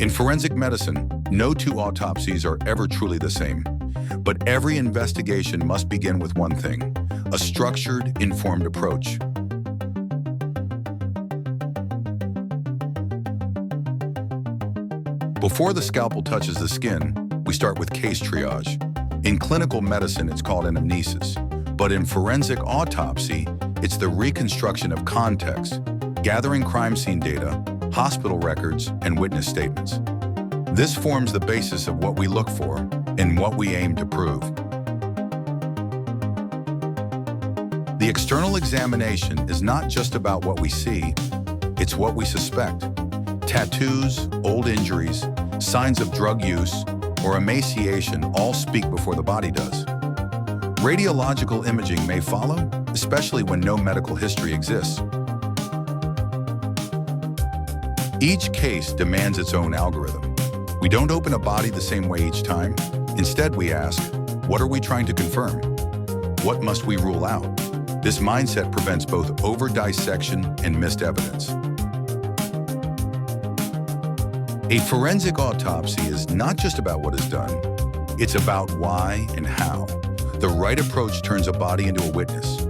In forensic medicine, no two autopsies are ever truly the same. But every investigation must begin with one thing: a structured, informed approach. Before the scalpel touches the skin, we start with case triage. In clinical medicine, it's called anamnesis. But in forensic autopsy, it's the reconstruction of context, gathering crime scene data, hospital records, and witness statements. This forms the basis of what we look for and what we aim to prove. The external examination is not just about what we see, it's what we suspect. Tattoos, old injuries, signs of drug use, or emaciation all speak before the body does. Radiological imaging may follow, especially when no medical history exists. Each case demands its own algorithm. We don't open a body the same way each time. Instead, we ask, what are we trying to confirm? What must we rule out? This mindset prevents both over-dissection and missed evidence. A forensic autopsy is not just about what is done, it's about why and how. The right approach turns a body into a witness.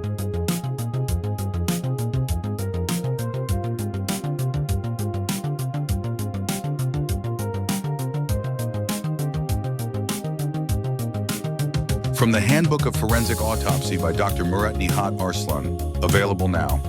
From the Handbook of Forensic Autopsy by Dr. Murat Nihat Arslan, available now.